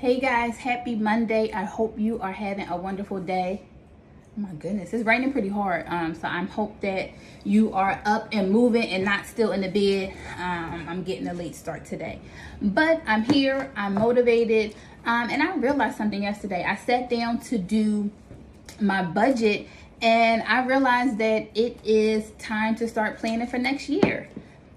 Hey guys, happy Monday. I hope you are having a wonderful day. Oh my goodness, it's raining pretty hard. So I'm hope that you are up and moving and not still in the bed. I'm getting a late start today, but I'm here. I'm motivated. And I realized something yesterday. I sat down to do my budget, and I realized that it is time to start planning for next year.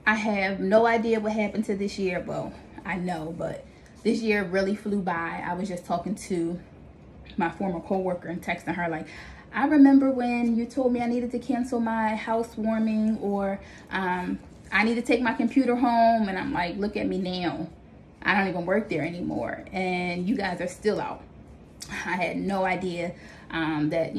I have no idea what happened to this year. Well, I know, but this year really flew by. I was just talking to my former coworker and texting her like, I remember when you told me I needed to cancel my housewarming, or I need to take my computer home. And I'm like, look at me now. I don't even work there anymore. And you guys are still out. I had no idea that,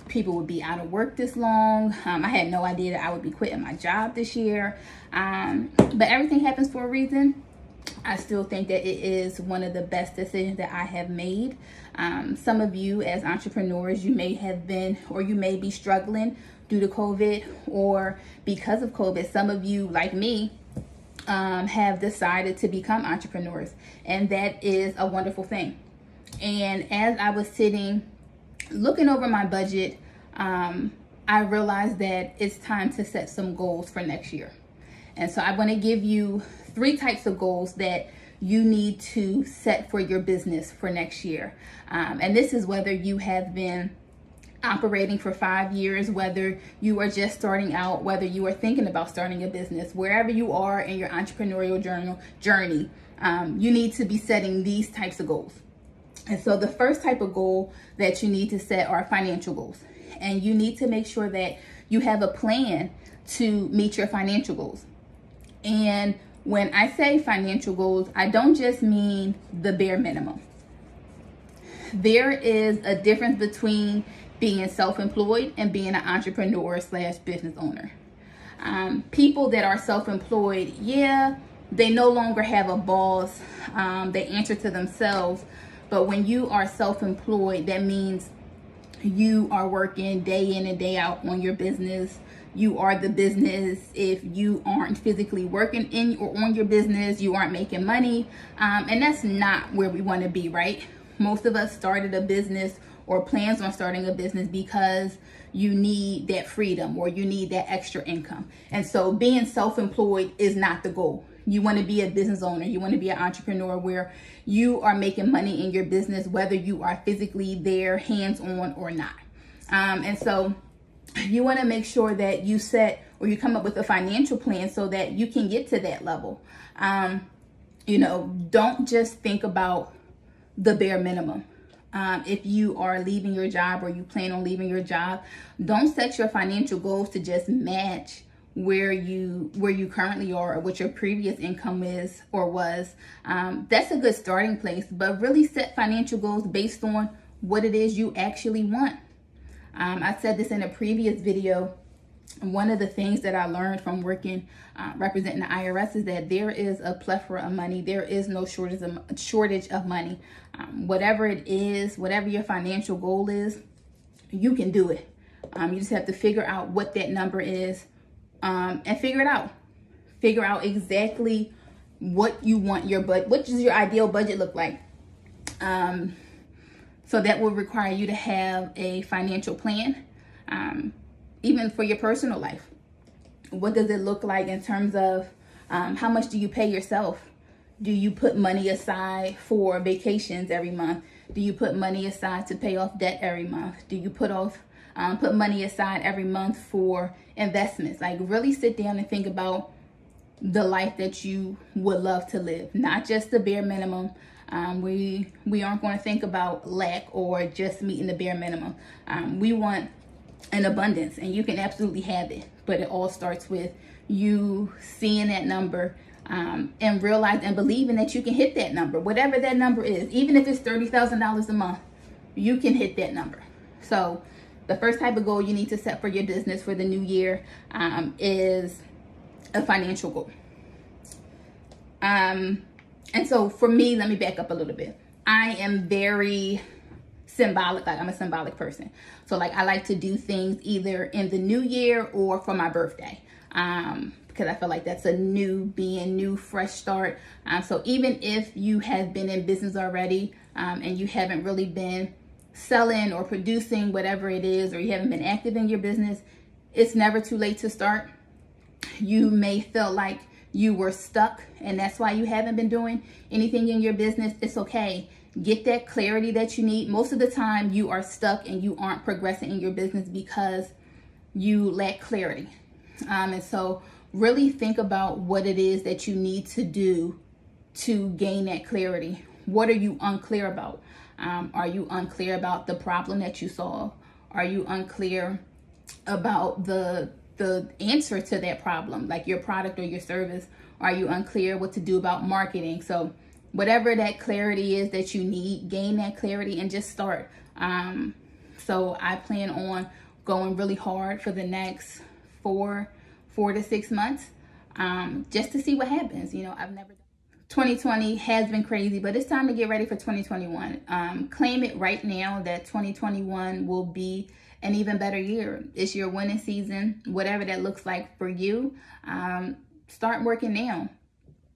people would be out of work this long. I had no idea that I would be quitting my job this year. But everything happens for a reason. I still think that it is one of the best decisions that I have made. Some of you as entrepreneurs, you may have been, or you may be struggling due to COVID or because of COVID. Some of you, like me, have decided to become entrepreneurs, and that is a wonderful thing. And as I was sitting looking over my budget, I realized that it's time to set some goals for next year. And so I want to give you 3 types of goals that you need to set for your business for next year. And this is whether you have been operating for 5 years, whether you are just starting out, whether you are thinking about starting a business, wherever you are in your entrepreneurial journey, you need to be setting these types of goals. And so the first type of goal that you need to set are financial goals. And you need to make sure that you have a plan to meet your financial goals. And when I say financial goals, I don't just mean the bare minimum. There is a difference between being self-employed and being an entrepreneur / business owner. People that are self-employed, they no longer have a boss. They answer to themselves. But when you are self-employed, that means you are working day in and day out on your business. You are the business. If you aren't physically working in or on your business, you aren't making money. And that's not where we want to be, right? Most of us started a business or plans on starting a business because you need that freedom or you need that extra income. And so being self-employed is not the goal. You want to be a business owner. You want to be an entrepreneur where you are making money in your business, whether you are physically there, hands-on or not. And so you want to make sure that you set or you come up with a financial plan so that you can get to that level. Don't just think about the bare minimum. If you are leaving your job or you plan on leaving your job, don't set your financial goals to just match where you currently are or what your previous income is or was. That's a good starting place, but really set financial goals based on what it is you actually want. I said this in a previous video. One of the things that I learned from working representing the IRS is that there is a plethora of money. There is no shortage of money. Whatever it is, whatever your financial goal is, you can do it. You just have to figure out what that number is and figure it out. Figure out exactly what you want your budget. What does your ideal budget look like? So that will require you to have a financial plan. Even for your personal life. What does it look like in terms of how much do you pay yourself? Do you put money aside for vacations every month? Do you put money aside to pay off debt every month? Do you put money aside every month for investments? Like really sit down and think about the life that you would love to live, not just the bare minimum. We aren't going to think about lack or just meeting the bare minimum. We want an abundance, and you can absolutely have it, but it all starts with you seeing that number and realize and believing that you can hit that number, whatever that number is. Even if it's $30,000 a month, you can hit that number. So the first type of goal you need to set for your business for the new year is a financial goal. And so for me, let me back up a little bit. I am very symbolic. Like I'm a symbolic person. So like I like to do things either in the new year or for my birthday. because I feel like that's a new fresh start. So even if you have been in business already, and you haven't really been selling or producing whatever it is, or you haven't been active in your business, it's never too late to start. You may feel like you were stuck and that's why you haven't been doing anything in your business. It's okay. Get that clarity that you need. Most of the time you are stuck and you aren't progressing in your business because you lack clarity. And so really think about what it is that you need to do to gain that clarity. What are you unclear about? Are you unclear about the problem that you solve? Are you unclear about the answer to that problem, like your product or your service? Are you unclear what to do about marketing? So whatever that clarity is that you need, gain that clarity and just start. So I plan on going really hard for the next four to 6 months, just to see what happens. You know, 2020 has been crazy, but it's time to get ready for 2021. Claim it right now that 2021 will be an even better year. It's your winning season, whatever that looks like for you. Start working now.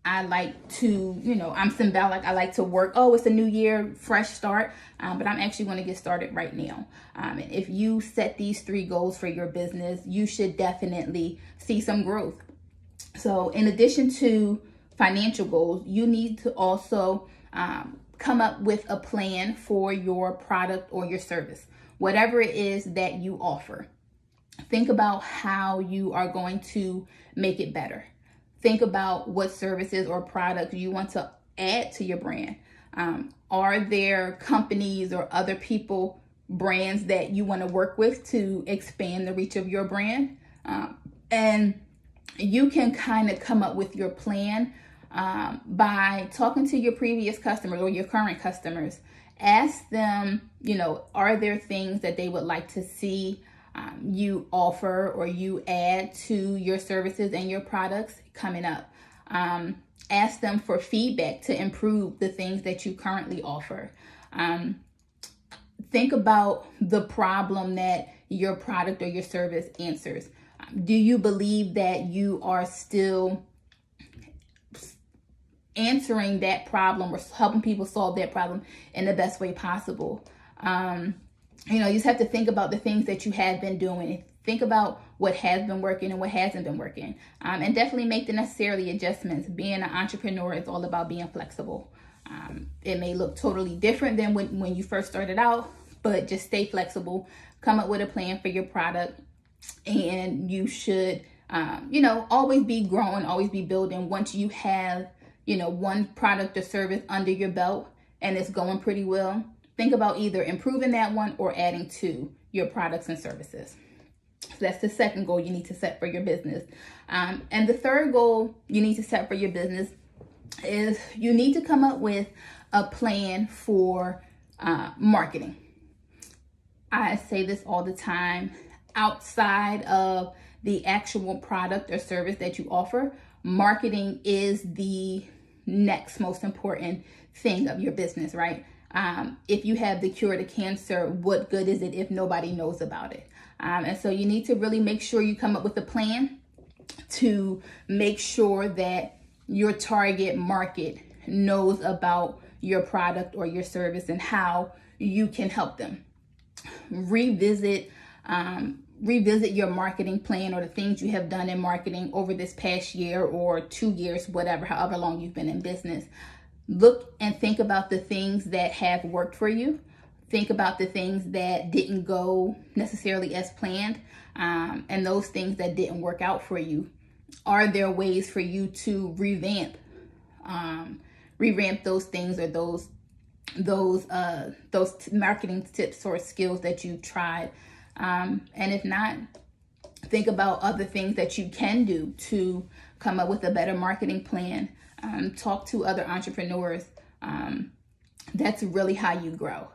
I like to, I'm symbolic. I like to work. Oh, it's a new year, fresh start. But I'm actually going to get started right now. And if you set these 3 goals for your business, you should definitely see some growth. So in addition to financial goals, you need to also come up with a plan for your product or your service, whatever it is that you offer. Think about how you are going to make it better. Think about what services or products you want to add to your brand. Are there companies or other people, brands that you want to work with to expand the reach of your brand? And you can kind of come up with your plan by talking to your previous customers or your current customers. Ask them, are there things that they would like to see you offer or you add to your services and your products coming up? Ask them for feedback to improve the things that you currently offer. Think about the problem that your product or your service answers. Do you believe that you are still answering that problem or helping people solve that problem in the best way possible? You just have to think about the things that you have been doing. Think about what has been working and what hasn't been working. And definitely make the necessary adjustments. Being an entrepreneur is all about being flexible. It may look totally different than when you first started out, but just stay flexible. Come up with a plan for your product. And you should, always be growing, always be building. Once you have, one product or service under your belt and it's going pretty well, think about either improving that one or adding to your products and services. So that's the second goal you need to set for your business. And the third goal you need to set for your business is you need to come up with a plan for marketing. I say this all the time. Outside of the actual product or service that you offer, marketing is the next most important thing of your business, right? If you have the cure to cancer, what good is it if nobody knows about it? And so you need to really make sure you come up with a plan to make sure that your target market knows about your product or your service and how you can help them. Revisit your marketing plan or the things you have done in marketing over this past year or 2 years, however long you've been in business. Look and think about the things that have worked for you. Think about the things that didn't go necessarily as planned, and those things that didn't work out for you. Are there ways for you to revamp those things or those marketing tips or skills that you tried? And if not, think about other things that you can do to come up with a better marketing plan. Talk to other entrepreneurs. That's really how you grow.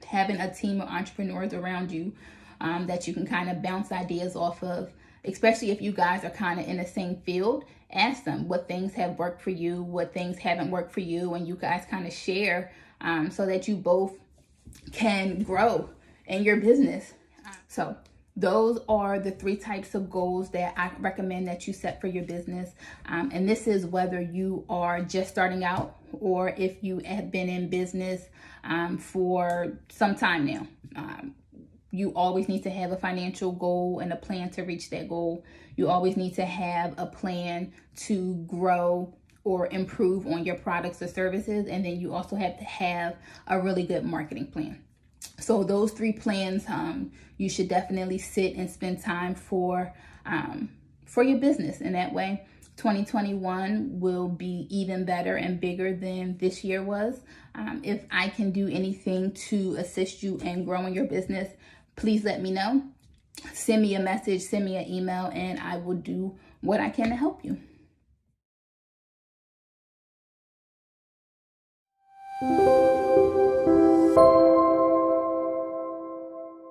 Having a team of entrepreneurs around you that you can kind of bounce ideas off of, especially if you guys are kind of in the same field. Ask them what things have worked for you, what things haven't worked for you, and you guys kind of share so that you both can grow in your business. So those are the 3 types of goals that I recommend that you set for your business. And this is whether you are just starting out or if you have been in business for some time now. You always need to have a financial goal and a plan to reach that goal. You always need to have a plan to grow or improve on your products or services. And then you also have to have a really good marketing plan. So those 3 plans, you should definitely sit and spend time for your business. In that way, 2021 will be even better and bigger than this year was. If I can do anything to assist you in growing your business, please let me know. Send me a message, send me an email, and I will do what I can to help you.